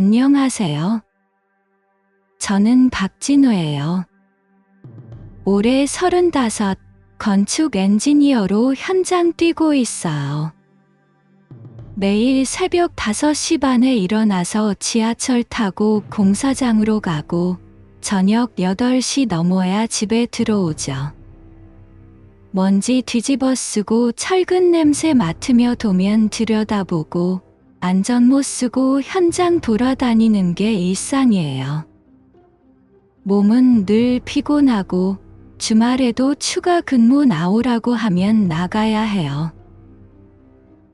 안녕하세요. 저는 박진우예요. 올해 35, 건축 엔지니어로 현장 뛰고 있어요. 매일 새벽 5시 반에 일어나서 지하철 타고 공사장으로 가고 저녁 8시 넘어야 집에 들어오죠. 먼지 뒤집어 쓰고 철근 냄새 맡으며 도면 들여다보고 안전모 쓰고 현장 돌아다니는 게 일상이에요. 몸은 늘 피곤하고 주말에도 추가 근무 나오라고 하면 나가야 해요.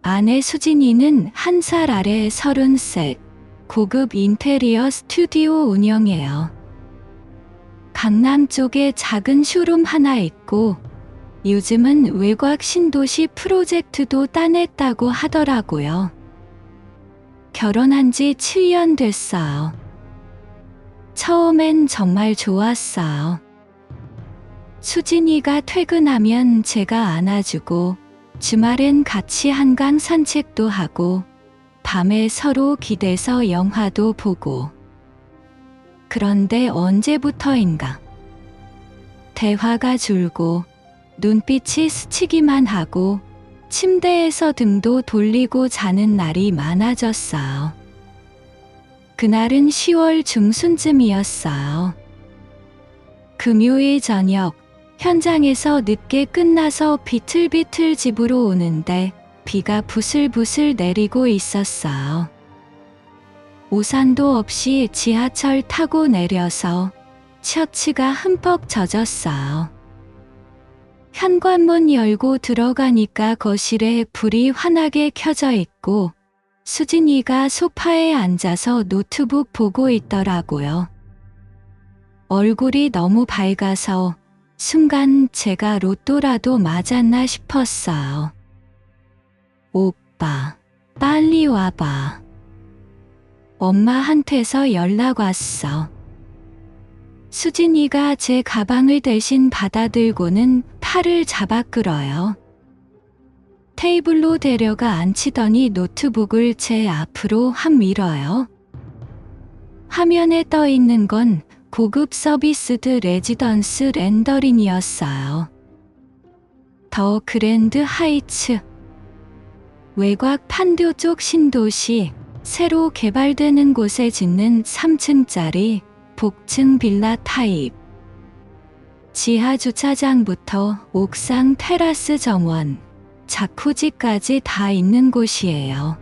아내 수진이는 1살 아래 33, 고급 인테리어 스튜디오 운영해요. 강남 쪽에 작은 쇼룸 하나 있고 요즘은 외곽 신도시 프로젝트도 따냈다고 하더라고요. 결혼한 지 7년 됐어요. 처음엔 정말 좋았어요. 수진이가 퇴근하면 제가 안아주고 주말엔 같이 한강 산책도 하고 밤에 서로 기대서 영화도 보고. 그런데 언제부터인가 대화가 줄고 눈빛이 스치기만 하고 침대에서 등도 돌리고 자는 날이 많아졌어요. 그날은 10월 중순쯤이었어요. 금요일 저녁, 현장에서 늦게 끝나서 비틀비틀 집으로 오는데 비가 부슬부슬 내리고 있었어요. 우산도 없이 지하철 타고 내려서 셔츠가 흠뻑 젖었어요. 현관문 열고 들어가니까 거실에 불이 환하게 켜져 있고 수진이가 소파에 앉아서 노트북 보고 있더라고요. 얼굴이 너무 밝아서 순간 제가 로또라도 맞았나 싶었어요. 오빠, 빨리 와봐. 엄마한테서 연락 왔어. 수진이가 제 가방을 대신 받아들고는 팔을 잡아 끌어요. 테이블로 데려가 앉히더니 노트북을 제 앞으로 확 밀어요. 화면에 떠 있는 건 고급 서비스드 레지던스 렌더링이었어요. 더 그랜드 하이츠. 외곽 판교 쪽 신도시, 새로 개발되는 곳에 짓는 3층짜리 복층 빌라 타입. 지하 주차장부터 옥상 테라스 정원, 자쿠지까지 다 있는 곳이에요.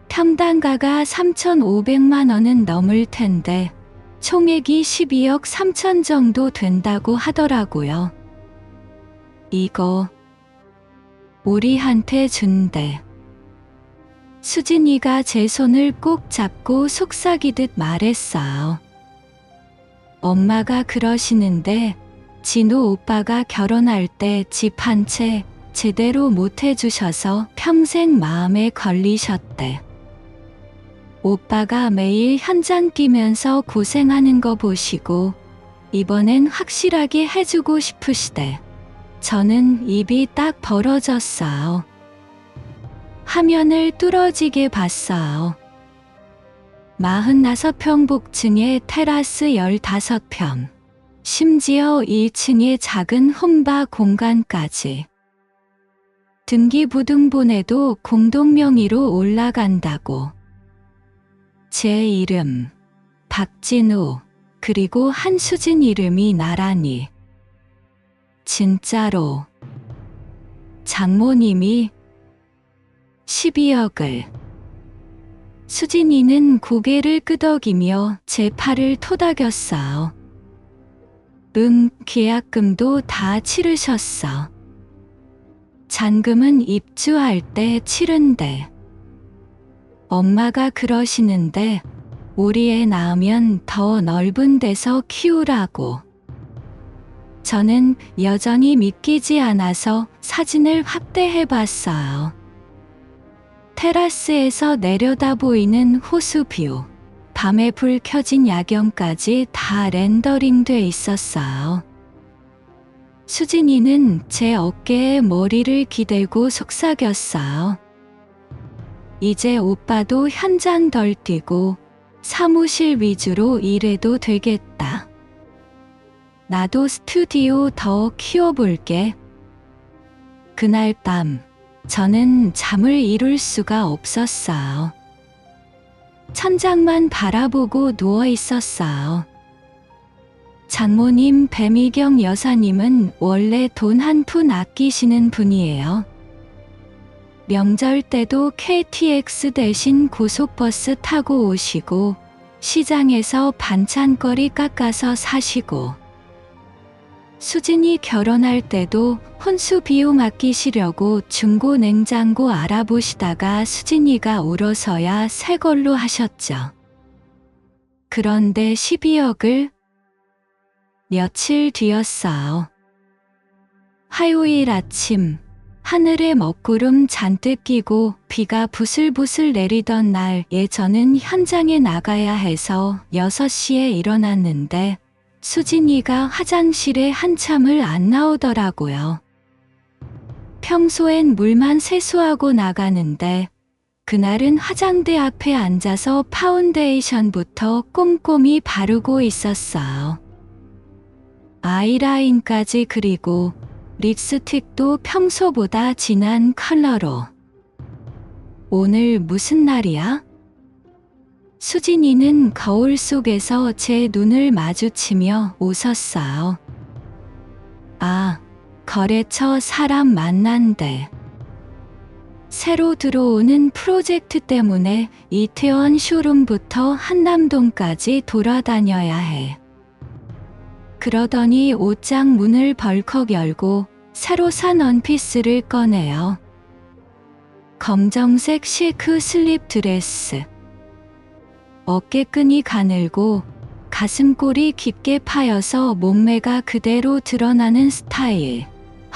평당가가 3,500만 원은 넘을 텐데 총액이 12억 3천 정도 된다고 하더라고요. 이거 우리한테 준대. 수진이가 제 손을 꼭 잡고 속삭이듯 말했어요. 엄마가 그러시는데 진우 오빠가 결혼할 때 집 한 채 제대로 못 해주셔서 평생 마음에 걸리셨대. 오빠가 매일 현장 뛰면서 고생하는 거 보시고 이번엔 확실하게 해주고 싶으시대. 저는 입이 딱 벌어졌어요. 화면을 뚫어지게 봤어요. 45평 복층에 테라스 15평, 심지어 1층에 작은 홈바 공간까지. 등기부등본에도 공동명의로 올라간다고. 제 이름, 박진우, 그리고 한수진 이름이 나란히. 진짜로. 장모님이 12억을. 수진이는 고개를 끄덕이며 제 팔을 토닥였어요. 응, 계약금도 다 치르셨어. 잔금은 입주할 때 치른대. 엄마가 그러시는데 우리 애 낳으면 더 넓은 데서 키우라고. 저는 여전히 믿기지 않아서 사진을 확대해봤어요. 테라스에서 내려다 보이는 호수뷰, 밤에 불 켜진 야경까지 다 렌더링돼 있었어요. 수진이는 제 어깨에 머리를 기대고 속삭였어요. 이제 오빠도 현장 덜 뛰고 사무실 위주로 일해도 되겠다. 나도 스튜디오 더 키워볼게. 그날 밤, 저는 잠을 이룰 수가 없었어요. 천장만 바라보고 누워 있었어요. 장모님 배미경 여사님은 원래 돈 한 푼 아끼시는 분이에요. 명절 때도 KTX 대신 고속버스 타고 오시고 시장에서 반찬거리 깎아서 사시고, 수진이 결혼할 때도 혼수 비용 아끼시려고 중고 냉장고 알아보시다가 수진이가 울어서야 새 걸로 하셨죠. 그런데 12억을 며칠 뒤였어요. 화요일 아침, 하늘에 먹구름 잔뜩 끼고 비가 부슬부슬 내리던 날에 저는 현장에 나가야 해서 6시에 일어났는데 수진이가 화장실에 한참을 안 나오더라고요. 평소엔 물만 세수하고 나가는데 그날은 화장대 앞에 앉아서 파운데이션부터 꼼꼼히 바르고 있었어요. 아이라인까지 그리고 립스틱도 평소보다 진한 컬러로. 오늘 무슨 날이야? 수진이는 거울 속에서 제 눈을 마주치며 웃었어요. 아, 거래처 사람 만난대. 새로 들어오는 프로젝트 때문에 이태원 쇼룸부터 한남동까지 돌아다녀야 해. 그러더니 옷장 문을 벌컥 열고 새로 산 원피스를 꺼내요. 검정색 실크 슬립 드레스. 어깨끈이 가늘고 가슴골이 깊게 파여서 몸매가 그대로 드러나는 스타일.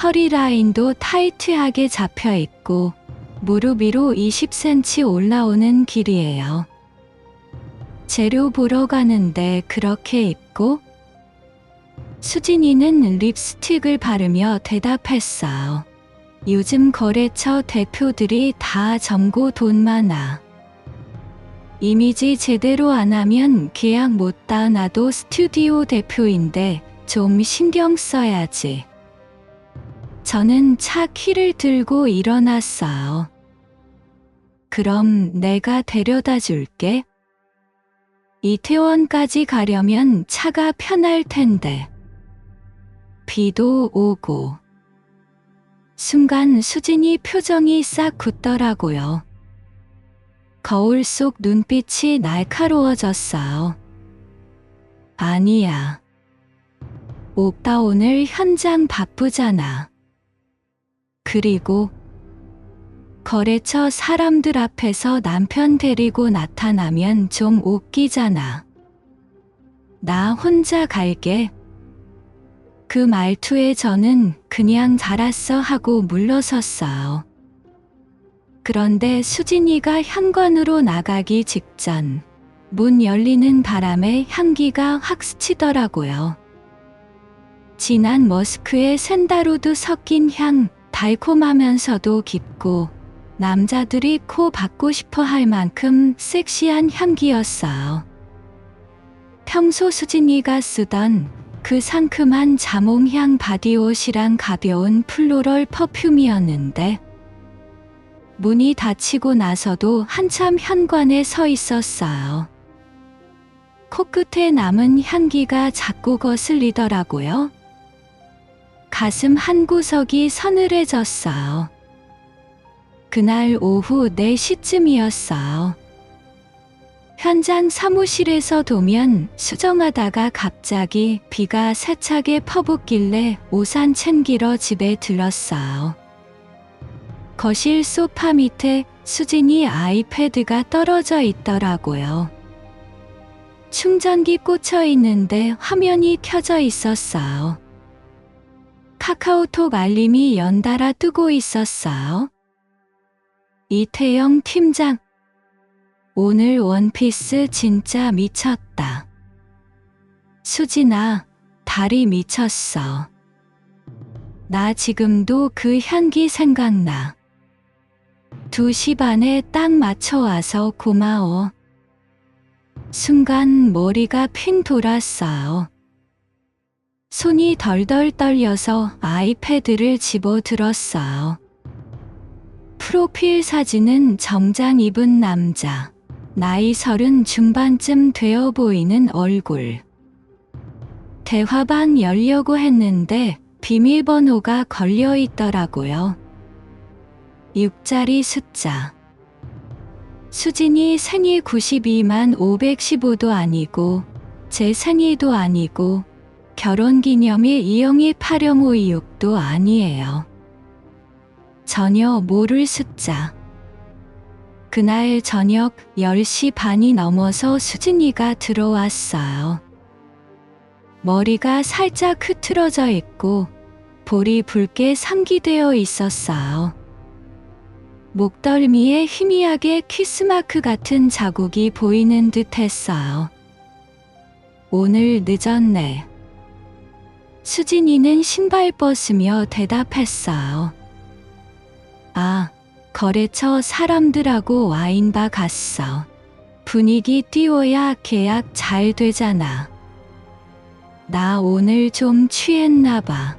허리 라인도 타이트하게 잡혀 있고 무릎 위로 20cm 올라오는 길이에요. 재료 보러 가는데 그렇게 입고? 수진이는 립스틱을 바르며 대답했어요. 요즘 거래처 대표들이 다 젊고 돈 많아. 이미지 제대로 안 하면 계약 못 따. 나도 스튜디오 대표인데 좀 신경 써야지. 저는 차 키를 들고 일어났어요. 그럼 내가 데려다 줄게. 이태원까지 가려면 차가 편할 텐데. 비도 오고. 순간 수진이 표정이 싹 굳더라고요. 거울 속 눈빛이 날카로워졌어요. 아니야. 오빠 오늘 현장 바쁘잖아. 그리고 거래처 사람들 앞에서 남편 데리고 나타나면 좀 웃기잖아. 나 혼자 갈게. 그 말투에 저는 그냥 알았어 하고 물러섰어요. 그런데 수진이가 현관으로 나가기 직전 문 열리는 바람에 향기가 확 스치더라고요. 진한 머스크에 샌다루드 섞인 향, 달콤하면서도 깊고 남자들이 코 박고 싶어 할 만큼 섹시한 향기였어요. 평소 수진이가 쓰던 그 상큼한 자몽향 바디옷이랑 가벼운 플로럴 퍼퓸이었는데 문이 닫히고 나서도 한참 현관에 서 있었어요. 코끝에 남은 향기가 자꾸 거슬리더라고요. 가슴 한 구석이 서늘해졌어요. 그날 오후 4시쯤이었어요. 현장 사무실에서 도면 수정하다가 갑자기 비가 세차게 퍼붓길래 우산 챙기러 집에 들렀어요. 거실 소파 밑에 수진이 아이패드가 떨어져 있더라고요. 충전기 꽂혀 있는데 화면이 켜져 있었어요. 카카오톡 알림이 연달아 뜨고 있었어요. 이태영 팀장, 오늘 원피스 진짜 미쳤다. 수진아, 다리 미쳤어. 나 지금도 그 향기 생각나. 2시 반에 딱 맞춰와서 고마워. 순간 머리가 핑 돌았어요. 손이 덜덜 떨려서 아이패드를 집어들었어요. 프로필 사진은 정장 입은 남자, 나이 30 중반쯤 되어 보이는 얼굴. 대화방 열려고 했는데 비밀번호가 걸려 있더라고요. 6자리 숫자. 수진이 생일 92만 515도 아니고 제 생일도 아니고 결혼기념일 이영희 80526도 아니에요. 전혀 모를 숫자. 그날 저녁 10시 반이 넘어서 수진이가 들어왔어요. 머리가 살짝 흐트러져 있고 볼이 붉게 상기되어 있었어요. 목덜미에 희미하게 키스마크 같은 자국이 보이는 듯 했어요. 오늘 늦었네. 수진이는 신발 벗으며 대답했어요. 아, 거래처 사람들하고 와인바 갔어. 분위기 띄워야 계약 잘 되잖아. 나 오늘 좀 취했나 봐.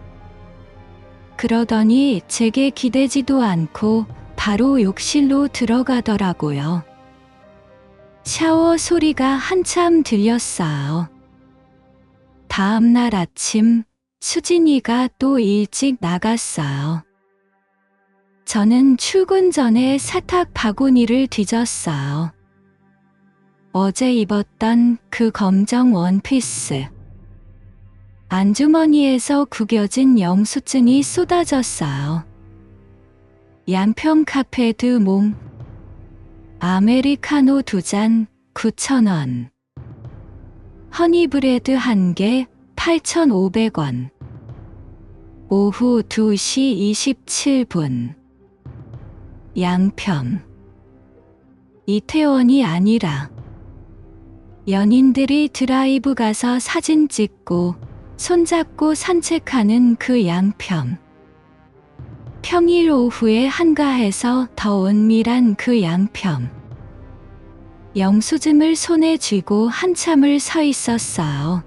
그러더니 제게 기대지도 않고 바로 욕실로 들어가더라고요. 샤워 소리가 한참 들렸어요. 다음 날 아침 수진이가 또 일찍 나갔어요. 저는 출근 전에 세탁 바구니를 뒤졌어요. 어제 입었던 그 검정 원피스. 안주머니에서 구겨진 영수증이 쏟아졌어요. 양평 카페 드몽. 아메리카노 2잔 9,000원. 허니브레드 1개 8,500원. 오후 2시 27분. 양평. 이태원이 아니라 연인들이 드라이브 가서 사진 찍고 손잡고 산책하는 그 양평. 평일 오후에 한가해서 더 은밀한 그 양평. 영수증을 손에 쥐고 한참을 서 있었어요.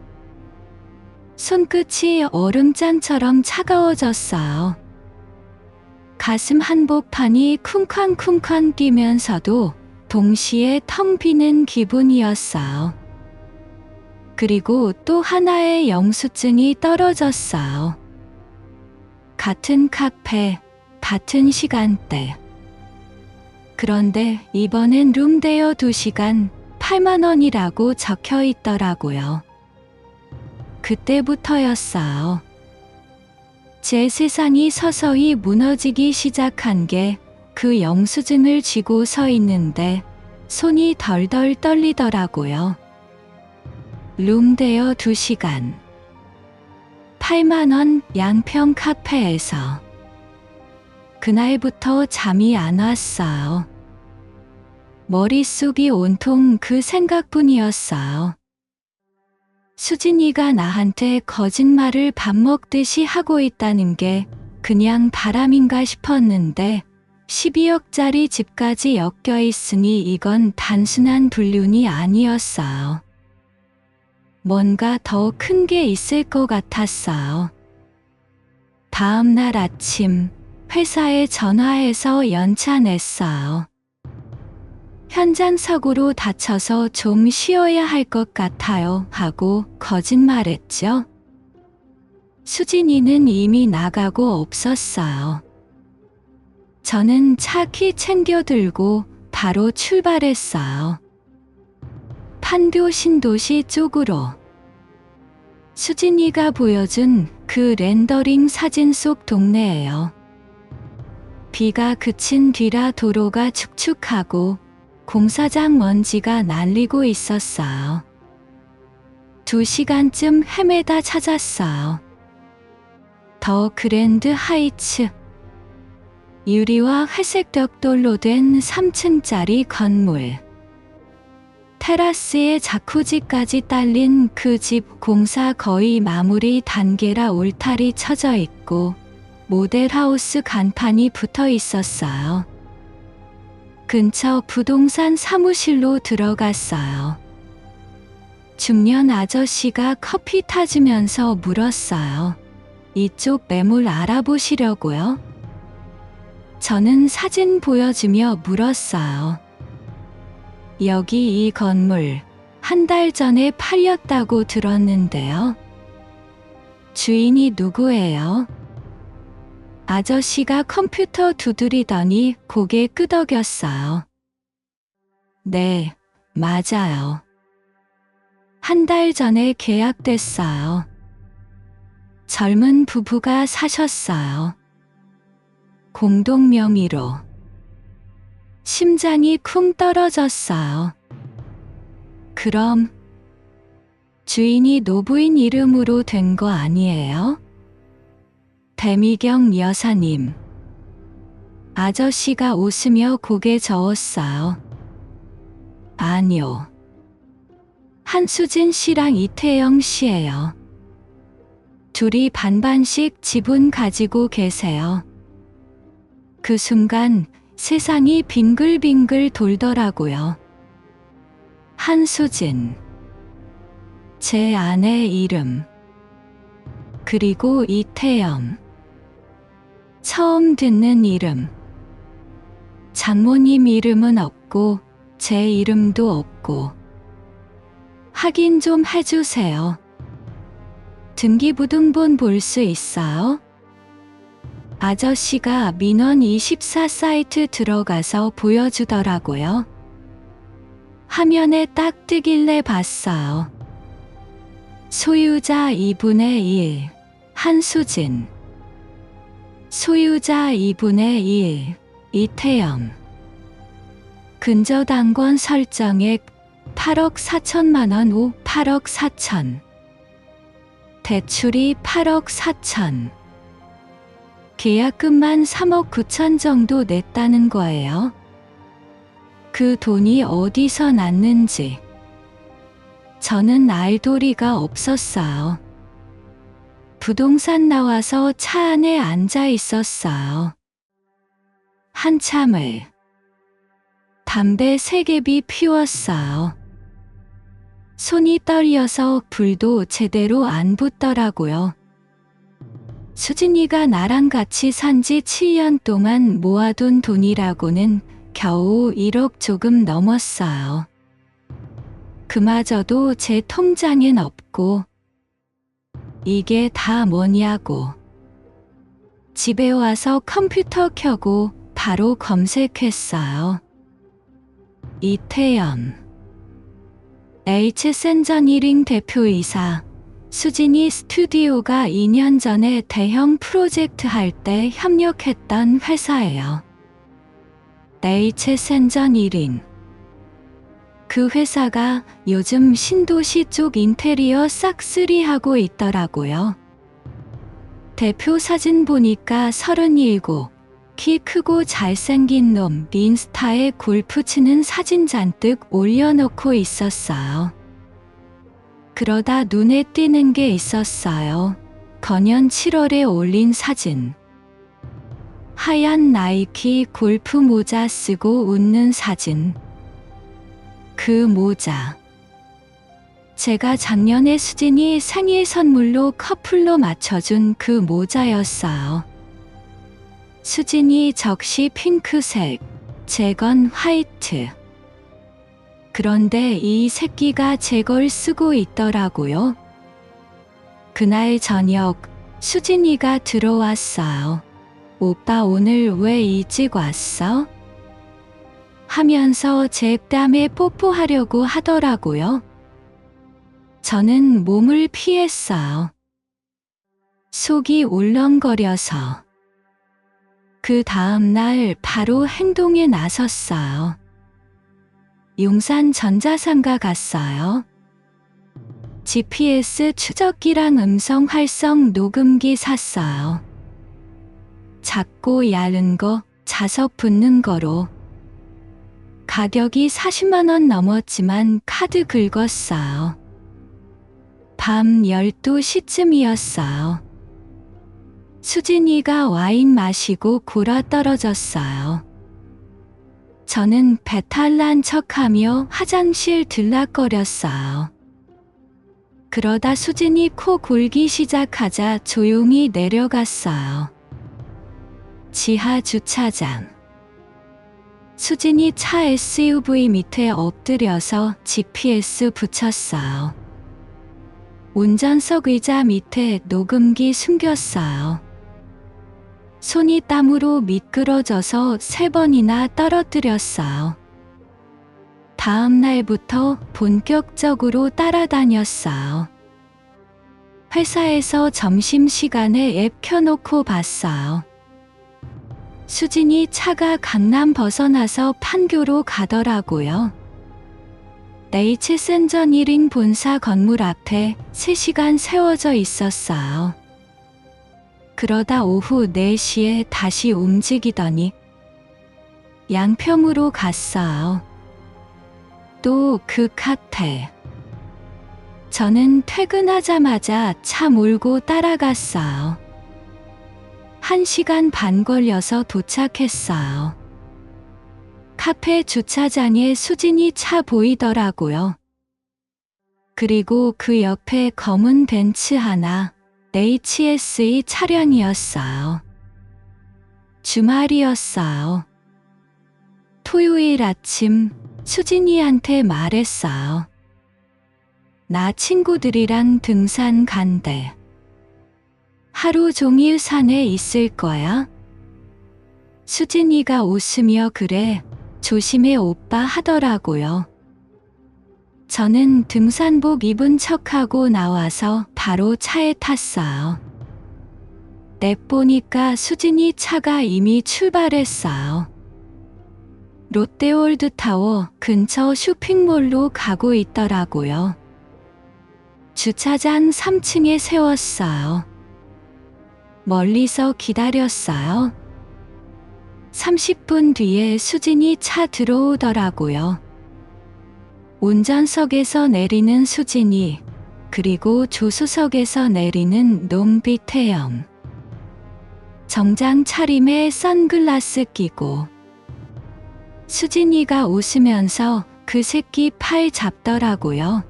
손끝이 얼음장처럼 차가워졌어요. 가슴 한복판이 쿵쾅쿵쾅 뛰면서도 동시에 텅 비는 기분이었어요. 그리고 또 하나의 영수증이 떨어졌어요. 같은 카페, 같은 시간대. 그런데 이번엔 룸데어 2시간 8만 원이라고 적혀 있더라고요. 그때부터였어요. 제 세상이 서서히 무너지기 시작한 게 그 영수증을 쥐고 서 있는데 손이 덜덜 떨리더라고요. 룸데어 2시간 8만 원 양평 카페에서. 그날부터 잠이 안 왔어요. 머릿속이 온통 그 생각뿐이었어요. 수진이가 나한테 거짓말을 밥 먹듯이 하고 있다는 게 그냥 바람인가 싶었는데 12억짜리 집까지 엮여 있으니 이건 단순한 불륜이 아니었어요. 뭔가 더 큰 게 있을 것 같았어요. 다음 날 아침 회사에 전화해서 연차 냈어요. 현장 사고로 다쳐서 좀 쉬어야 할 것 같아요 하고 거짓말했죠. 수진이는 이미 나가고 없었어요. 저는 차 키 챙겨 들고 바로 출발했어요. 판교 신도시 쪽으로. 수진이가 보여준 그 렌더링 사진 속 동네예요. 비가 그친 뒤라 도로가 축축하고 공사장 먼지가 날리고 있었어요. 2시간쯤 헤매다 찾았어요. 더 그랜드 하이츠. 유리와 회색 벽돌로 된 3층짜리 건물. 테라스에 자쿠지까지 딸린 그 집 공사 거의 마무리 단계라 울타리 쳐져 있고 모델하우스 간판이 붙어 있었어요. 근처 부동산 사무실로 들어갔어요. 중년 아저씨가 커피 타주면서 물었어요. 이쪽 매물 알아보시려고요? 저는 사진 보여주며 물었어요. 여기 이 건물 한 달 전에 팔렸다고 들었는데요. 주인이 누구예요? 아저씨가 컴퓨터 두드리더니 고개 끄덕였어요. 네, 맞아요. 한 달 전에 계약됐어요. 젊은 부부가 사셨어요. 공동 명의로. 심장이 쿵 떨어졌어요. 그럼 주인이 노부인 이름으로 된 거 아니에요? 배미경 여사님. 아저씨가 웃으며 고개 저었어요. 아니요. 한수진 씨랑 이태영 씨예요. 둘이 반반씩 지분 가지고 계세요. 그 순간 세상이 빙글빙글 돌더라고요. 한수진. 제 아내 이름. 그리고 이태영. 처음 듣는 이름. 장모님 이름은 없고 제 이름도 없고. 확인 좀 해주세요. 등기부등본 볼 수 있어요? 아저씨가 민원24 사이트 들어가서 보여주더라고요. 화면에 딱 뜨길래 봤어요. 소유자 2분의 1, 한수진. 소유자 2분의 1, 이태영. 근저당권 설정액 8억 4천만 원, 8억 4천. 대출이 8억 4천. 계약금만 3억 9천 정도 냈다는 거예요. 그 돈이 어디서 났는지 저는 알 도리가 없었어요. 부동산 나와서 차 안에 앉아 있었어요. 한참을. 담배 3개비 피웠어요. 손이 떨려서 불도 제대로 안 붙더라고요. 수진이가 나랑 같이 산 지 7년 동안 모아둔 돈이라고는 겨우 1억 조금 넘었어요. 그마저도 제 통장엔 없고. 이게 다 뭐냐고. 집에 와서 컴퓨터 켜고 바로 검색했어요. 이태영. H센저니링 대표이사. 수진이 스튜디오가 2년 전에 대형 프로젝트 할 때 협력했던 회사예요. H센저니링. 그 회사가 요즘 신도시 쪽 인테리어 싹쓸이 하고 있더라고요. 대표 사진 보니까 37, 키 크고 잘생긴 놈 인스타에 골프 치는 사진 잔뜩 올려놓고 있었어요. 그러다 눈에 띄는 게 있었어요. 건현 7월에 올린 사진. 하얀 나이키 골프 모자 쓰고 웃는 사진. 그 모자. 제가 작년에 수진이 생일 선물로 커플로 맞춰준 그 모자였어요. 수진이 적시 핑크색, 제 건 화이트. 그런데 이 새끼가 제 걸 쓰고 있더라고요. 그날 저녁 수진이가 들어왔어요. 오빠 오늘 왜 일찍 왔어? 하면서 제 뺨에 뽀뽀하려고 하더라고요. 저는 몸을 피했어요. 속이 울렁거려서. 그 다음 날 바로 행동에 나섰어요. 용산 전자상가 갔어요. GPS 추적기랑 음성 활성 녹음기 샀어요. 작고 얇은 거, 자석 붙는 거로. 가격이 40만 원 넘었지만 카드 긁었어요. 밤 12시쯤이었어요. 수진이가 와인 마시고 골아 떨어졌어요. 저는 배탈 난 척하며 화장실 들락거렸어요. 그러다 수진이 코 골기 시작하자 조용히 내려갔어요. 지하 주차장. 수진이 차 SUV 밑에 엎드려서 GPS 붙였어요. 운전석 의자 밑에 녹음기 숨겼어요. 손이 땀으로 미끄러져서 3번이나 떨어뜨렸어요. 다음 날부터 본격적으로 따라다녔어요. 회사에서 점심시간에 앱 켜놓고 봤어요. 수진이 차가 강남 벗어나서 판교로 가더라고요. 네이츠 센저니링 본사 건물 앞에 3시간 세워져 있었어요. 그러다 오후 4시에 다시 움직이더니 양평으로 갔어요. 또 그 카페. 저는 퇴근하자마자 차 몰고 따라갔어요. 1시간 반 걸려서 도착했어요. 카페 주차장에 수진이 차 보이더라고요. 그리고 그 옆에 검은 벤츠 하나, HSE 차량이었어요. 주말이었어요. 토요일 아침 수진이한테 말했어요. 나 친구들이랑 등산 간대. 하루 종일 산에 있을 거야? 수진이가 웃으며 그래, 조심해 오빠 하더라고요. 저는 등산복 입은 척하고 나와서 바로 차에 탔어요. 내보니까 수진이 차가 이미 출발했어요. 롯데월드타워 근처 쇼핑몰로 가고 있더라고요. 주차장 3층에 세웠어요. 멀리서 기다렸어요. 30분 뒤에 수진이 차 들어오더라고요. 운전석에서 내리는 수진이, 그리고 조수석에서 내리는 농비태영. 정장 차림에 선글라스 끼고. 수진이가 웃으면서 그 새끼 팔 잡더라고요.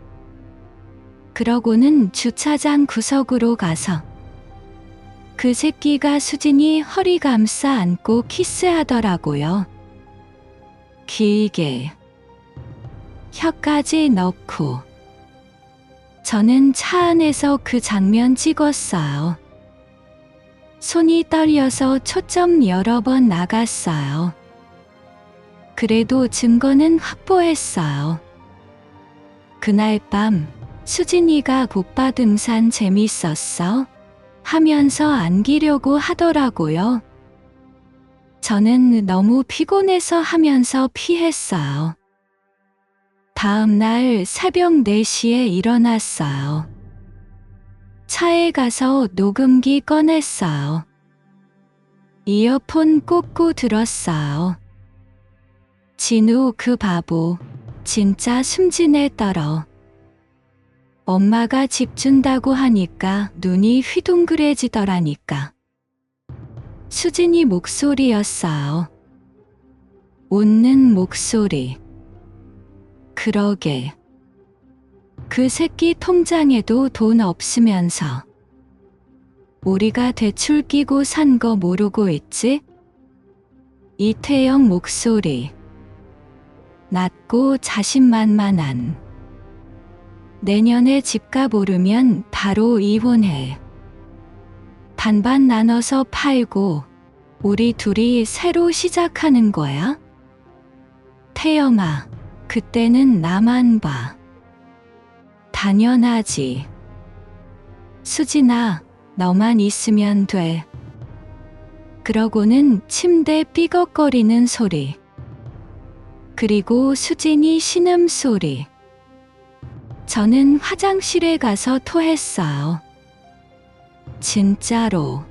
그러고는 주차장 구석으로 가서 그 새끼가 수진이 허리 감싸 안고 키스하더라고요. 길게. 혀까지 넣고. 저는 차 안에서 그 장면 찍었어요. 손이 떨려서 초점 여러 번 나갔어요. 그래도 증거는 확보했어요. 그날 밤 수진이가 오빠 등산 재밌었어? 하면서 안기려고 하더라고요. 저는 너무 피곤해서 하면서 피했어요. 다음 날 새벽 4시에 일어났어요. 차에 가서 녹음기 꺼냈어요. 이어폰 꽂고 들었어요. 진우 그 바보, 진짜 숨지네 떨어. 엄마가 집 준다고 하니까 눈이 휘둥그레지더라니까. 수진이 목소리였어요. 웃는 목소리. 그러게. 그 새끼 통장에도 돈 없으면서 우리가 대출 끼고 산 거 모르고 있지? 이태영 목소리. 낮고 자신만만한. 내년에 집값 오르면 바로 이혼해. 반반 나눠서 팔고 우리 둘이 새로 시작하는 거야? 태영아, 그때는 나만 봐. 당연하지. 수진아, 너만 있으면 돼. 그러고는 침대 삐걱거리는 소리. 그리고 수진이 신음소리. 저는 화장실에 가서 토했어요. 진짜로.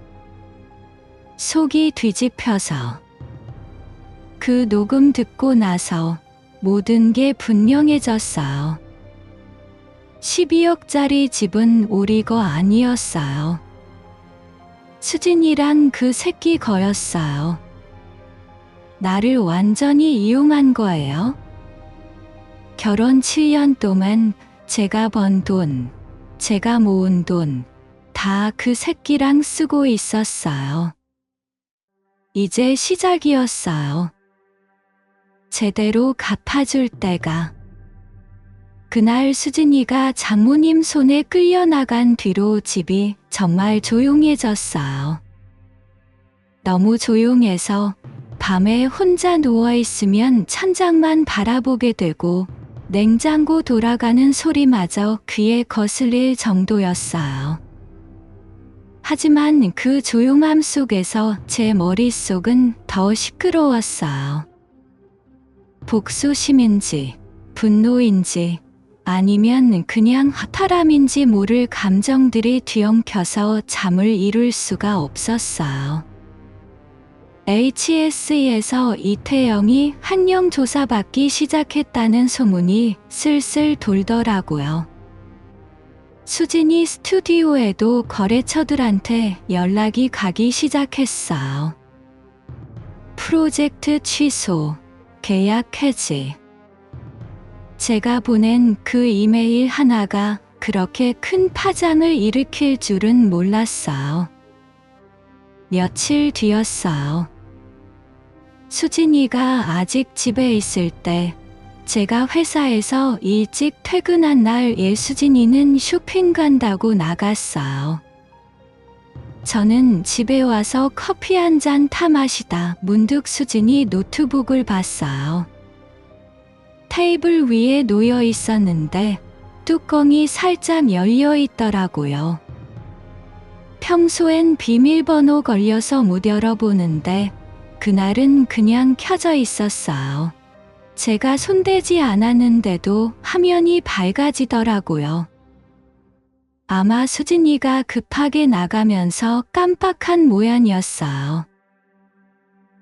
속이 뒤집혀서. 그 녹음 듣고 나서 모든 게 분명해졌어요. 12억짜리 집은 우리 거 아니었어요. 수진이랑 그 새끼 거였어요. 나를 완전히 이용한 거예요. 결혼 7년 동안 제가 번 돈, 제가 모은 돈, 다 그 새끼랑 쓰고 있었어요. 이제 시작이었어요. 제대로 갚아줄 때가. 그날 수진이가 장모님 손에 끌려나간 뒤로 집이 정말 조용해졌어요. 너무 조용해서 밤에 혼자 누워있으면 천장만 바라보게 되고 냉장고 돌아가는 소리마저 귀에 거슬릴 정도였어요. 하지만 그 조용함 속에서 제 머릿속은 더 시끄러웠어요. 복수심인지, 분노인지, 아니면 그냥 허탈함인지 모를 감정들이 뒤엉켜서 잠을 이룰 수가 없었어요. HSE에서 이태영이 학령 조사받기 시작했다는 소문이 슬슬 돌더라고요. 수진이 스튜디오에도 거래처들한테 연락이 가기 시작했어요. 프로젝트 취소, 계약 해지. 제가 보낸 그 이메일 하나가 그렇게 큰 파장을 일으킬 줄은 몰랐어요. 며칠 뒤였어요. 수진이가 아직 집에 있을 때 제가 회사에서 일찍 퇴근한 날 수진이는 쇼핑 간다고 나갔어요. 저는 집에 와서 커피 한 잔 타 마시다 문득 수진이 노트북을 봤어요. 테이블 위에 놓여 있었는데 뚜껑이 살짝 열려 있더라고요. 평소엔 비밀번호 걸려서 못 열어보는데 그날은 그냥 켜져 있었어요. 제가 손대지 않았는데도 화면이 밝아지더라고요. 아마 수진이가 급하게 나가면서 깜빡한 모양이었어요.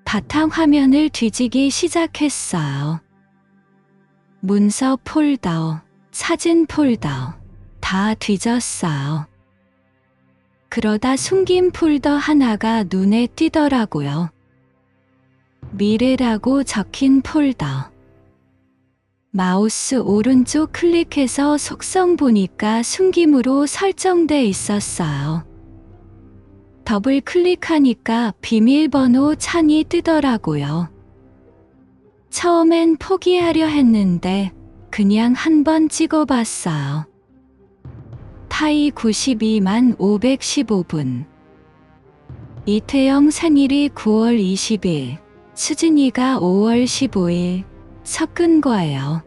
바탕화면을 뒤지기 시작했어요. 문서 폴더, 사진 폴더, 다 뒤졌어요. 그러다 숨긴 폴더 하나가 눈에 띄더라고요. 미래라고 적힌 폴더. 마우스 오른쪽 클릭해서 속성 보니까 숨김으로 설정돼 있었어요. 더블 클릭하니까 비밀번호 창이 뜨더라고요. 처음엔 포기하려 했는데 그냥 한번 찍어봤어요. 타이 92만 515분. 이태영 생일이 9월 20일, 수진이가 5월 15일, 섞은 거예요.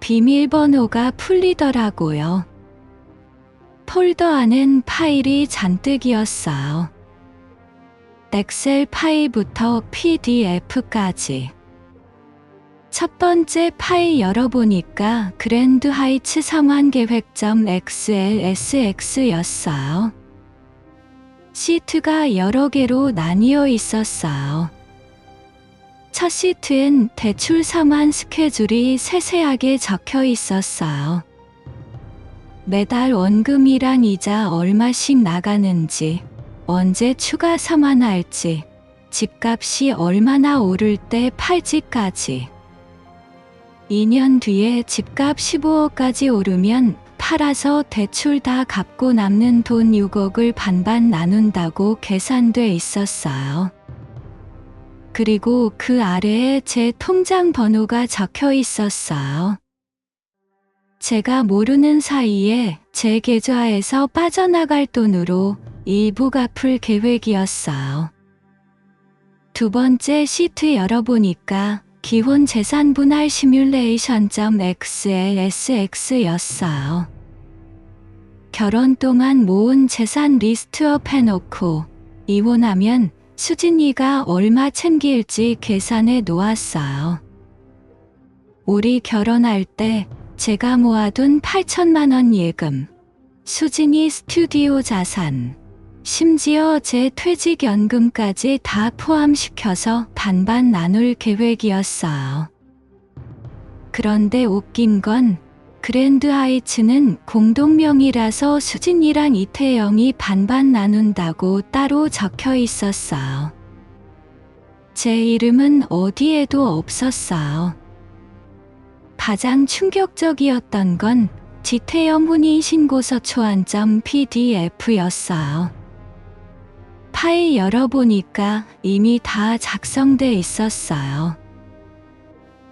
비밀번호가 풀리더라고요. 폴더 안엔 파일이 잔뜩이었어요. 엑셀 파일부터 PDF까지. 첫 번째 파일 열어보니까 그랜드 하이츠 상환계획.xlsx였어요. 시트가 여러 개로 나뉘어 있었어요. 첫 시트엔 대출 상환 스케줄이 세세하게 적혀 있었어요. 매달 원금이랑 이자 얼마씩 나가는지, 언제 추가 상환할지, 집값이 얼마나 오를 때 팔지까지. 2년 뒤에 집값 15억까지 오르면 팔아서 대출 다 갚고 남는 돈 6억을 반반 나눈다고 계산돼 있었어요. 그리고 그 아래에 제 통장 번호가 적혀 있었어요. 제가 모르는 사이에 제 계좌에서 빠져나갈 돈으로 일부 갚을 계획이었어요. 두 번째 시트 열어보니까 기본 재산 분할 시뮬레이션.xlsx였어요. 결혼 동안 모은 재산 리스트업 해놓고 이혼하면 수진이가 얼마 챙길지 계산해 놓았어요. 우리 결혼할 때 제가 모아둔 8천만 원 예금, 수진이 스튜디오 자산, 심지어 제 퇴직연금까지 다 포함시켜서 반반 나눌 계획이었어요. 그런데 웃긴 건 그랜드 하이츠는 공동명의라서 수진이랑 이태영이 반반 나눈다고 따로 적혀 있었어요. 제 이름은 어디에도 없었어요. 가장 충격적이었던 건 지태영 혼인신고서 초안점 PDF였어요. 파일 열어보니까 이미 다 작성돼 있었어요.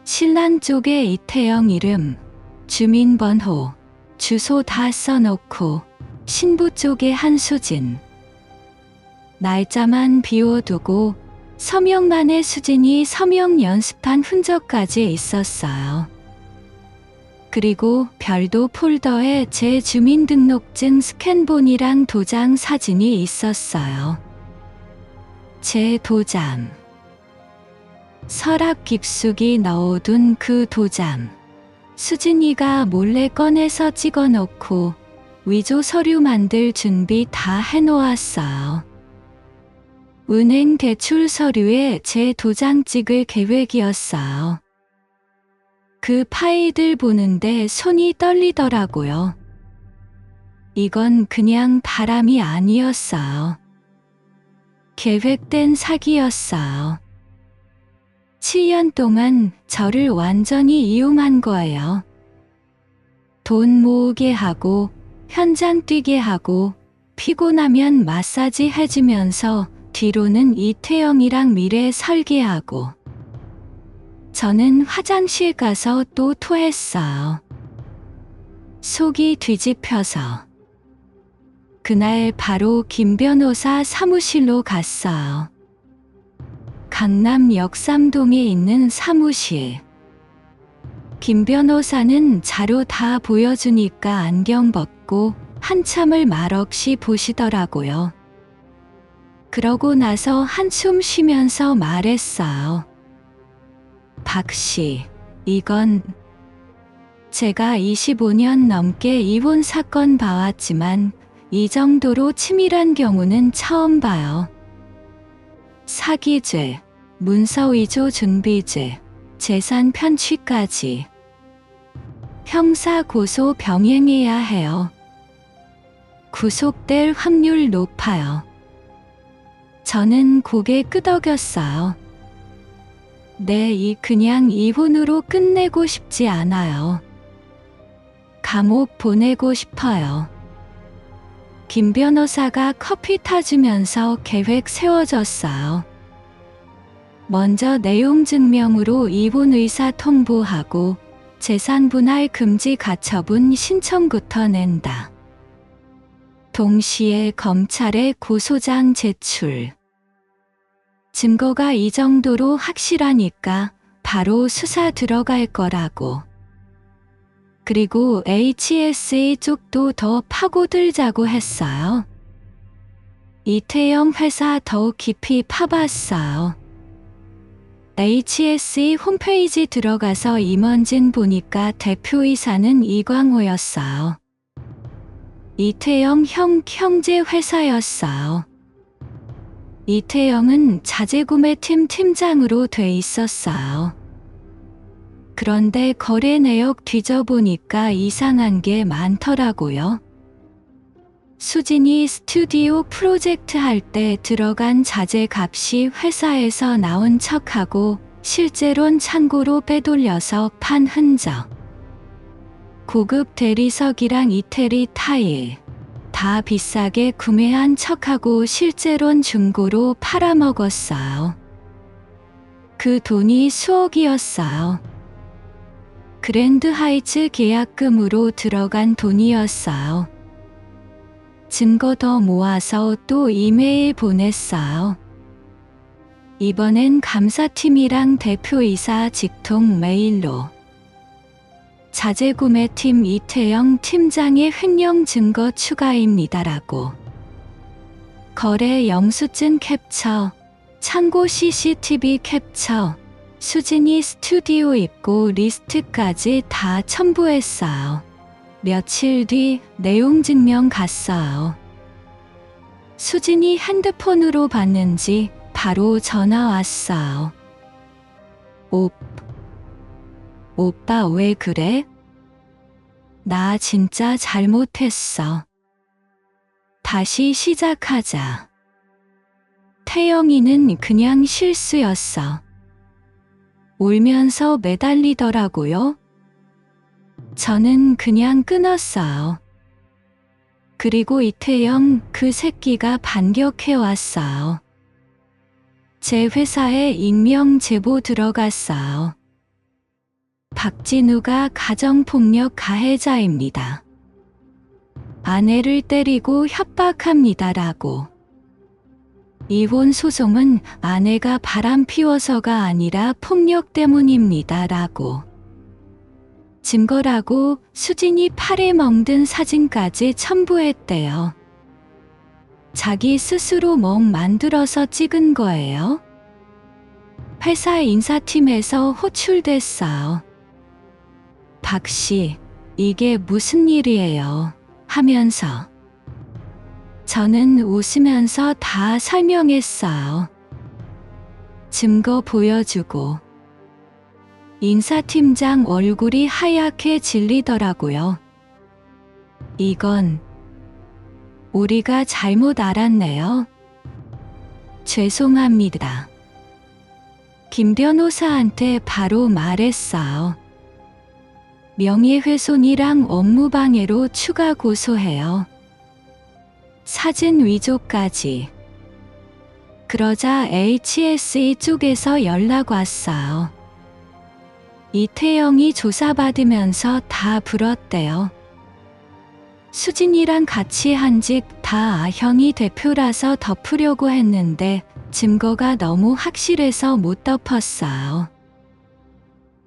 신랑 쪽에 이태영 이름, 주민번호, 주소 다 써놓고 신부 쪽에 한수진. 날짜만 비워두고 서명란에 수진이 서명 연습한 흔적까지 있었어요. 그리고 별도 폴더에 제 주민등록증 스캔본이랑 도장 사진이 있었어요. 제 도장. 서랍 깊숙이 넣어둔 그 도장. 수진이가 몰래 꺼내서 찍어놓고 위조 서류 만들 준비 다 해놓았어요. 은행 대출 서류에 제 도장 찍을 계획이었어요. 그 파일들 보는데 손이 떨리더라고요. 이건 그냥 바람이 아니었어요. 계획된 사기였어요. 7년 동안 저를 완전히 이용한 거예요. 돈 모으게 하고, 현장 뛰게 하고, 피곤하면 마사지 해주면서 뒤로는 이태영이랑 미래 설계하고. 저는 화장실 가서 또 토했어요. 속이 뒤집혀서. 그날 바로 김 변호사 사무실로 갔어요. 강남 역삼동에 있는 사무실. 김 변호사는 자료 다 보여주니까 안경 벗고 한참을 말없이 보시더라고요. 그러고 나서 한숨 쉬면서 말했어요. 박 씨, 이건 제가 25년 넘게 이혼 사건 봐왔지만 이 정도로 치밀한 경우는 처음 봐요. 사기죄, 문서위조 준비죄, 재산 편취까지. 형사 고소 병행해야 해요. 구속될 확률 높아요. 저는 고개 끄덕였어요. 네, 그냥 이혼으로 끝내고 싶지 않아요. 감옥 보내고 싶어요. 김 변호사가 커피 타주면서 계획 세워줬어요. 먼저 내용 증명으로 이혼 의사 통보하고 재산 분할 금지 가처분 신청부터 낸다. 동시에 검찰에 고소장 제출. 증거가 이 정도로 확실하니까 바로 수사 들어갈 거라고. 그리고 HSE 쪽도 더 파고들자고 했어요. 이태영 회사 더 깊이 파봤어요. HSE 홈페이지 들어가서 임원진 보니까 대표이사는 이광호였어요. 이태영 형제 회사였어요. 이태영은 자재구매팀 팀장으로 돼 있었어요. 그런데 거래 내역 뒤져보니까 이상한 게 많더라고요. 수진이 스튜디오 프로젝트 할 때 들어간 자재 값이 회사에서 나온 척하고 실제론 창고로 빼돌려서 판 흔적. 고급 대리석이랑 이태리 타일. 다 비싸게 구매한 척하고 실제론 중고로 팔아먹었어요. 그 돈이 수억이었어요. 그랜드 하이츠 계약금으로 들어간 돈이었어요. 증거 더 모아서 또 이메일 보냈어요. 이번엔 감사팀이랑 대표이사 직통 메일로. 자재구매팀 이태영 팀장의 횡령 증거 추가입니다라고. 거래 영수증 캡처, 창고 CCTV 캡처, 수진이 스튜디오 입고 리스트까지 다 첨부했어요. 며칠 뒤 내용 증명 갔어요. 수진이 핸드폰으로 봤는지 바로 전화 왔어요. 오빠 왜 그래? 나 진짜 잘못했어. 다시 시작하자. 태영이는 그냥 실수였어. 울면서 매달리더라고요. 저는 그냥 끊었어요. 그리고 이태영 그 새끼가 반격해왔어요. 제 회사에 익명 제보 들어갔어요. 박진우가 가정폭력 가해자입니다. 아내를 때리고 협박합니다라고. 이혼 소송은 아내가 바람 피워서가 아니라 폭력 때문입니다라고. 증거라고 수진이 팔에 멍든 사진까지 첨부했대요. 자기 스스로 멍 만들어서 찍은 거예요. 회사 인사팀에서 호출됐어요. 박씨, 이게 무슨 일이에요? 하면서. 저는 웃으면서 다 설명했어요. 증거 보여주고. 인사팀장 얼굴이 하얗게 질리더라고요. 이건 우리가 잘못 알았네요. 죄송합니다. 김 변호사한테 바로 말했어요. 명예훼손이랑 업무방해로 추가 고소해요. 사진 위조까지. 그러자 HSE 쪽에서 연락 왔어요. 이태영이 조사받으면서 다 불었대요. 수진이랑 같이 한 집 다 아형이 대표라서 덮으려고 했는데 증거가 너무 확실해서 못 덮었어요.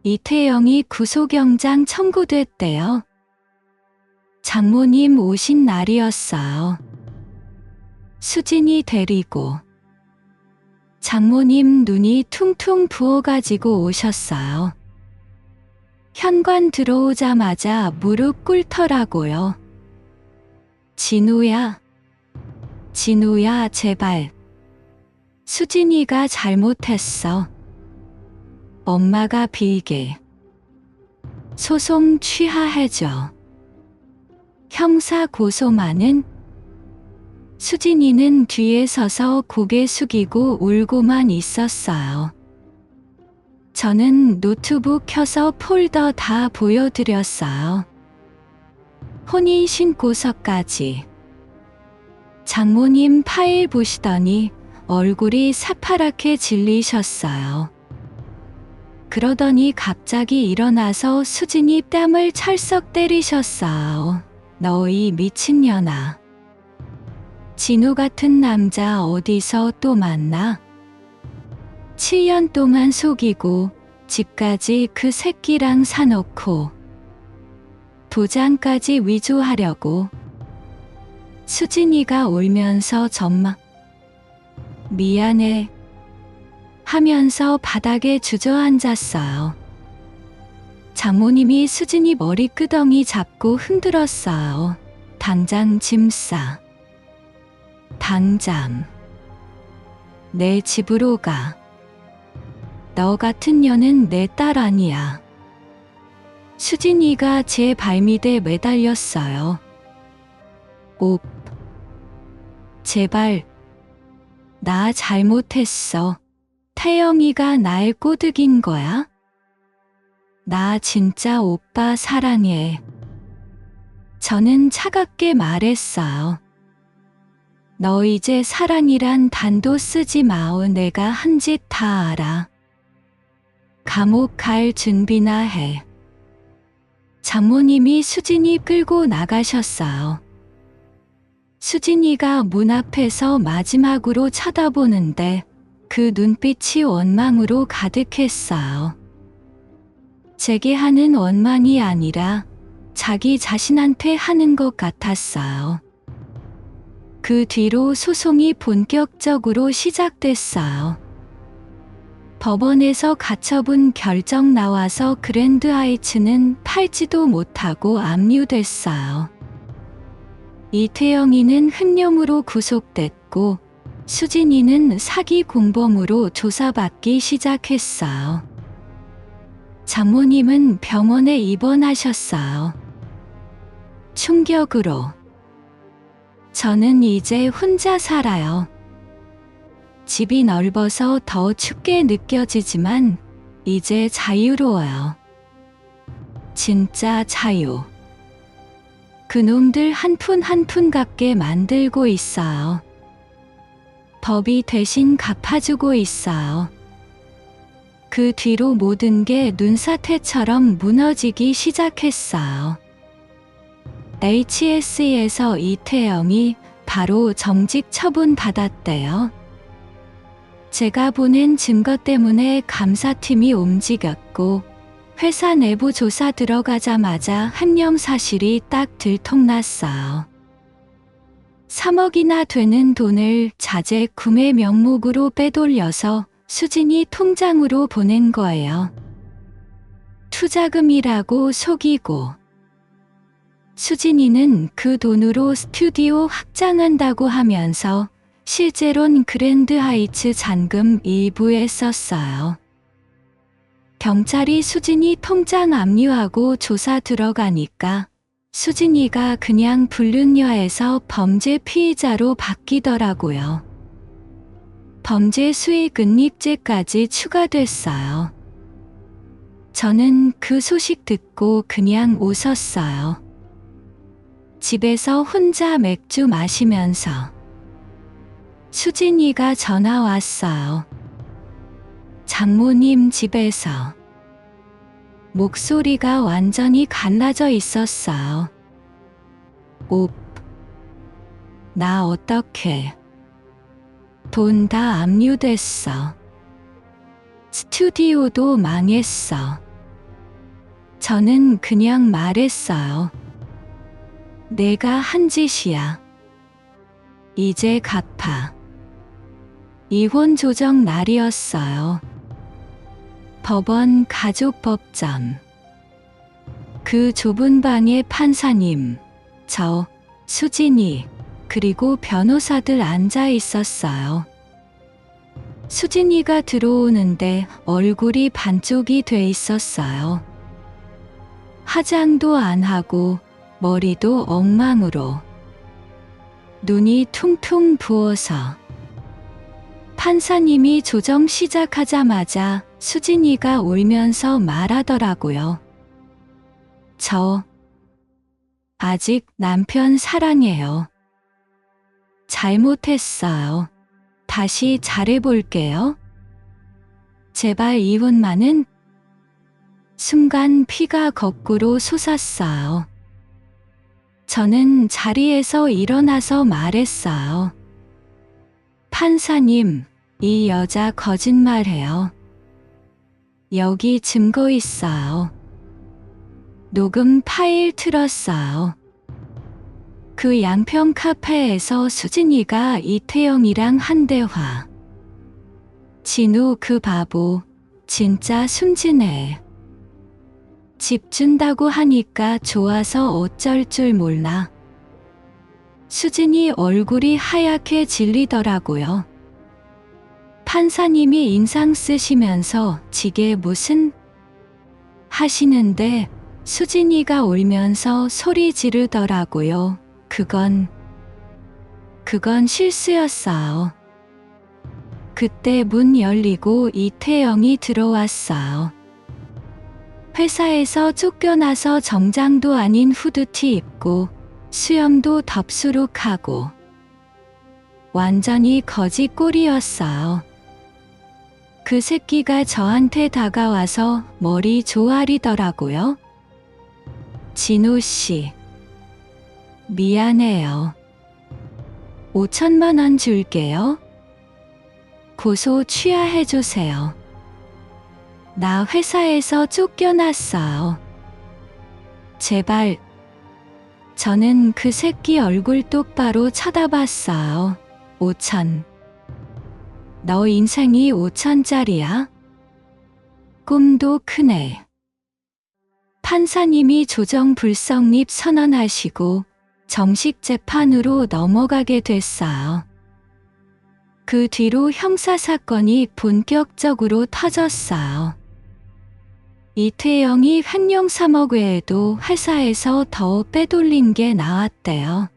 이태영이 구속영장 청구됐대요. 장모님 오신 날이었어요. 수진이 데리고. 장모님 눈이 퉁퉁 부어가지고 오셨어요. 현관 들어오자마자 무릎 꿇더라고요. 진우야. 진우야, 제발. 수진이가 잘못했어. 엄마가 빌게. 소송 취하해줘. 형사 고소만은. 수진이는 뒤에 서서 고개 숙이고 울고만 있었어요. 저는 노트북 켜서 폴더 다 보여드렸어요. 혼인신고서까지. 장모님 파일 보시더니 얼굴이 새파랗게 질리셨어요. 그러더니 갑자기 일어나서 수진이 뺨을 철썩 때리셨어요. 너희 미친년아. 진우 같은 남자 어디서 또 만나? 7년 동안 속이고 집까지 그 새끼랑 사놓고 도장까지 위조하려고. 수진이가 울면서 전막 미안해 하면서 바닥에 주저앉았어요. 장모님이 수진이 머리끄덩이 잡고 흔들었어요. 당장 짐 싸. 당장 내 집으로 가. 너 같은 년은 내 딸 아니야. 수진이가 제 발밑에 매달렸어요. 옵. 제발. 나 잘못했어. 태영이가 날 꼬드긴 거야? 나 진짜 오빠 사랑해. 저는 차갑게 말했어요. 너 이제 사랑이란 단도 쓰지 마오. 내가 한 짓 다 알아. 감옥 갈 준비나 해. 장모님이 수진이 끌고 나가셨어요. 수진이가 문 앞에서 마지막으로 쳐다보는데 그 눈빛이 원망으로 가득했어요. 제게 하는 원망이 아니라 자기 자신한테 하는 것 같았어요. 그 뒤로 소송이 본격적으로 시작됐어요. 법원에서 가처분 결정 나와서 그랜드 하이츠는 팔지도 못하고 압류됐어요. 이태영이는 횡령으로 구속됐고 수진이는 사기 공범으로 조사받기 시작했어요. 장모님은 병원에 입원하셨어요. 충격으로. 저는 이제 혼자 살아요. 집이 넓어서 더 춥게 느껴지지만 이제 자유로워요. 진짜 자유. 그놈들 한 푼 한 푼 갚게 만들고 있어요. 법이 대신 갚아주고 있어요. 그 뒤로 모든 게 눈사태처럼 무너지기 시작했어요. HSE에서 이태영이 바로 정직 처분 받았대요. 제가 보낸 증거 때문에 감사팀이 움직였고 회사 내부 조사 들어가자마자 횡령 사실이 딱 들통났어요. 3억이나 되는 돈을 자재 구매 명목으로 빼돌려서 수진이 통장으로 보낸 거예요. 투자금이라고 속이고 수진이는 그 돈으로 스튜디오 확장한다고 하면서 실제론 그랜드 하이츠 잔금 일부에 썼어요. 경찰이 수진이 통장 압류하고 조사 들어가니까 수진이가 그냥 불륜녀에서 범죄 피의자로 바뀌더라고요. 범죄 수익 은닉죄까지 추가됐어요. 저는 그 소식 듣고 그냥 웃었어요. 집에서 혼자 맥주 마시면서 수진이가 전화 왔어요. 장모님 집에서. 목소리가 완전히 갈라져 있었어요. 나 어떡해. 돈 다 압류됐어. 스튜디오도 망했어. 저는 그냥 말했어요. 내가 한 짓이야. 이제 갚아. 이혼 조정 날이었어요. 법원 가족법정. 그 좁은 방에 판사님, 저, 수진이, 그리고 변호사들 앉아 있었어요. 수진이가 들어오는데 얼굴이 반쪽이 돼 있었어요. 화장도 안 하고 머리도 엉망으로. 눈이 퉁퉁 부어서. 판사님이 조정 시작하자마자 수진이가 울면서 말하더라고요. 저 아직 남편 사랑해요. 잘못했어요. 다시 잘해볼게요. 제발 이혼만은. 순간 피가 거꾸로 솟았어요. 저는 자리에서 일어나서 말했어요. 판사님, 이 여자 거짓말해요. 여기 증거 있어요. 녹음 파일 틀었어요. 그 양평 카페에서 수진이가 이태영이랑 한 대화. 진우 그 바보, 진짜 순진해. 집 준다고 하니까 좋아서 어쩔 줄 몰라. 수진이 얼굴이 하얗게 질리더라고요. 판사님이 인상 쓰시면서 지게 무슨 하시는데 수진이가 울면서 소리 지르더라고요. 그건 실수였어요. 그때 문 열리고 이태영이 들어왔어요. 회사에서 쫓겨나서 정장도 아닌 후드티 입고 수염도 덥수룩하고 완전히 거지 꼴이었어요. 그 새끼가 저한테 다가와서 머리 조아리더라고요. 진우 씨, 미안해요. 5천만 원 줄게요. 고소 취하해주세요. 나 회사에서 쫓겨났어요. 제발. 저는 그 새끼 얼굴 똑바로 쳐다봤어요. 5천. 너 인생이 5천짜리야? 꿈도 크네. 판사님이 조정 불성립 선언하시고 정식 재판으로 넘어가게 됐어요. 그 뒤로 형사사건이 본격적으로 터졌어요. 이태영이 횡령 3억 외에도 회사에서 더 빼돌린 게 나왔대요.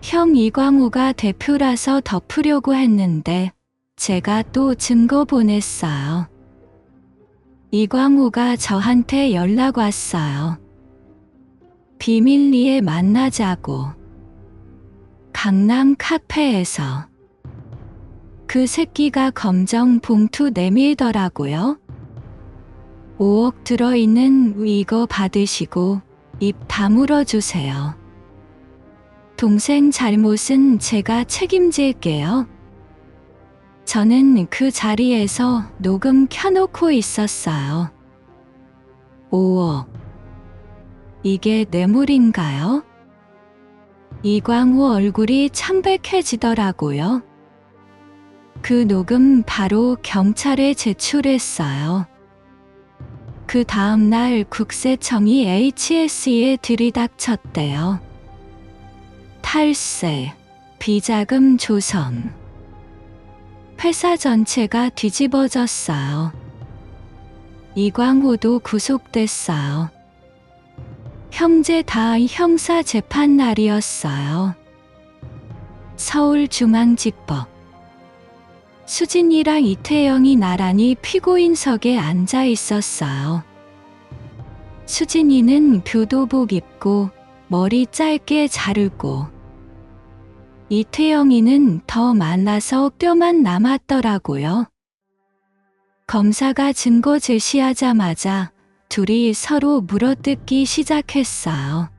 형 이광호가 대표라서 덮으려고 했는데 제가 또 증거 보냈어요. 이광호가 저한테 연락 왔어요. 비밀리에 만나자고. 강남 카페에서. 그 새끼가 검정 봉투 내밀더라고요. 5억 들어있는 이거 받으시고 입 다물어 주세요. 동생 잘못은 제가 책임질게요. 저는 그 자리에서 녹음 켜놓고 있었어요. 5억. 이게 뇌물인가요? 이광호 얼굴이 창백해지더라고요. 그 녹음 바로 경찰에 제출했어요. 그 다음날 국세청이 HSE에 들이닥쳤대요. 탈세, 비자금 조성. 회사 전체가 뒤집어졌어요. 이광호도 구속됐어요. 형제 다 형사 재판 날이었어요. 서울중앙지법. 수진이랑 이태영이 나란히 피고인석에 앉아 있었어요. 수진이는 교도복 입고 머리 짧게 자르고, 이태영이는 더 말라서 뼈만 남았더라고요. 검사가 증거 제시하자마자 둘이 서로 물어뜯기 시작했어요.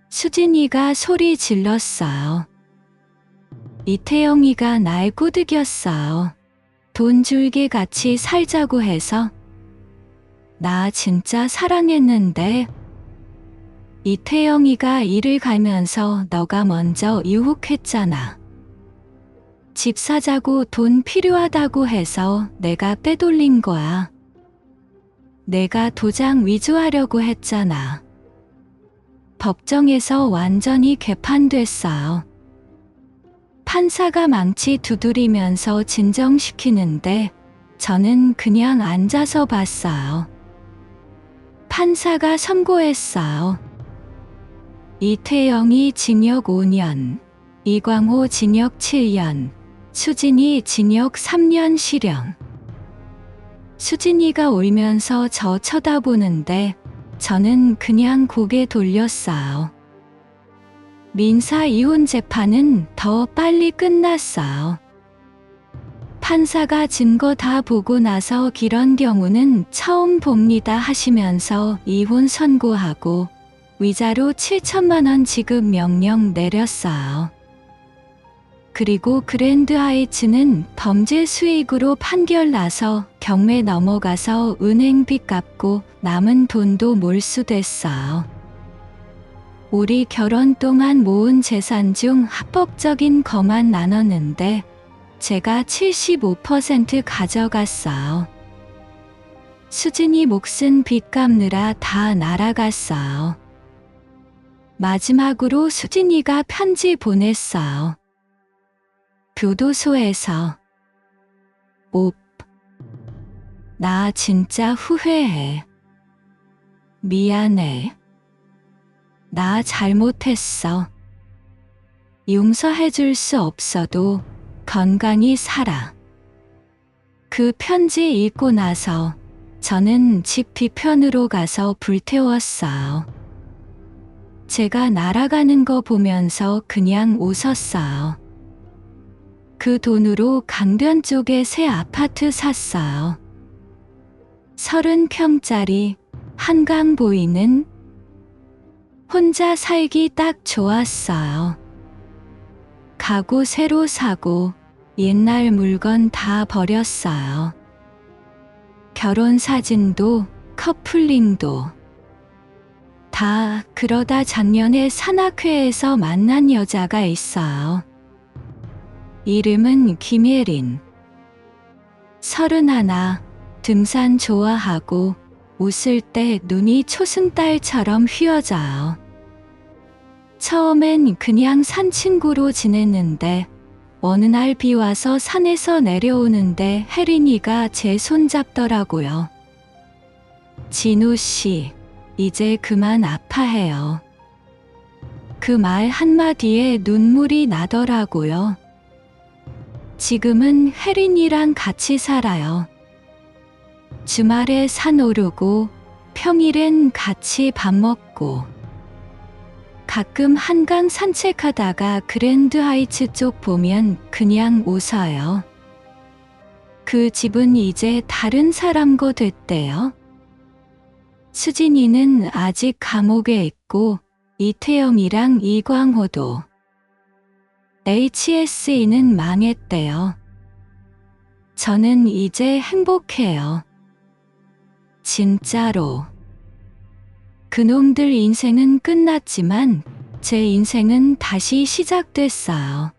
수진이가 소리 질렀어요. 이태영이가 날 꼬드겼어요. 돈 줄게 같이 살자고 해서. 나 진짜 사랑했는데. 이태영이가 일을 가면서 너가 먼저 유혹했잖아. 집 사자고 돈 필요하다고 해서 내가 빼돌린 거야. 내가 도장 위조하려고 했잖아. 법정에서 완전히 개판됐어요. 판사가 망치 두드리면서 진정시키는데 저는 그냥 앉아서 봤어요. 판사가 선고했어요. 이태영이 징역 5년, 이광호 징역 7년, 수진이 징역 3년 실형. 수진이가 울면서 저 쳐다보는데 저는 그냥 고개 돌렸어요. 민사 이혼 재판은 더 빨리 끝났어요. 판사가 증거 다 보고 나서 이런 경우는 처음 봅니다 하시면서 이혼 선고하고 위자료 7천만 원 지급 명령 내렸어요. 그리고 그랜드 하이츠는 범죄 수익으로 판결 나서 경매 넘어가서 은행빚 갚고 남은 돈도 몰수됐어요. 우리 결혼 동안 모은 재산 중 합법적인 거만 나눴는데 제가 75% 가져갔어요. 수진이 몫은 빚 갚느라 다 날아갔어요. 마지막으로 수진이가 편지 보냈어요. 교도소에서. 옵. 나 진짜 후회해. 미안해. 나 잘못했어. 용서해줄 수 없어도 건강히 살아. 그 편지 읽고 나서 저는 집 뒤편으로 가서 불태웠어요. 제가 날아가는 거 보면서 그냥 웃었어요. 그 돈으로 강변 쪽에 새 아파트 샀어요. 30평짜리 한강 보이는. 혼자 살기 딱 좋았어요. 가구 새로 사고 옛날 물건 다 버렸어요. 결혼 사진도 커플링도 다. 그러다 작년에 산악회에서 만난 여자가 있어요. 이름은 김예린. 31, 등산 좋아하고 웃을 때 눈이 초승달처럼 휘어져요. 처음엔 그냥 산 친구로 지냈는데 어느 날 비 와서 산에서 내려오는데 혜린이가 제 손 잡더라고요. 진우 씨, 이제 그만 아파해요. 그 말 한마디에 눈물이 나더라고요. 지금은 혜린이랑 같이 살아요. 주말에 산 오르고 평일엔 같이 밥 먹고 가끔 한강 산책하다가 그랜드 하이츠 쪽 보면 그냥 웃어요. 그 집은 이제 다른 사람거 됐대요. 수진이는 아직 감옥에 있고 이태영이랑 이광호도. HSE는 망했대요. 저는 이제 행복해요. 진짜로. 그놈들 인생은 끝났지만 제 인생은 다시 시작됐어요.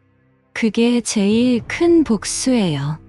그게 제일 큰 복수예요.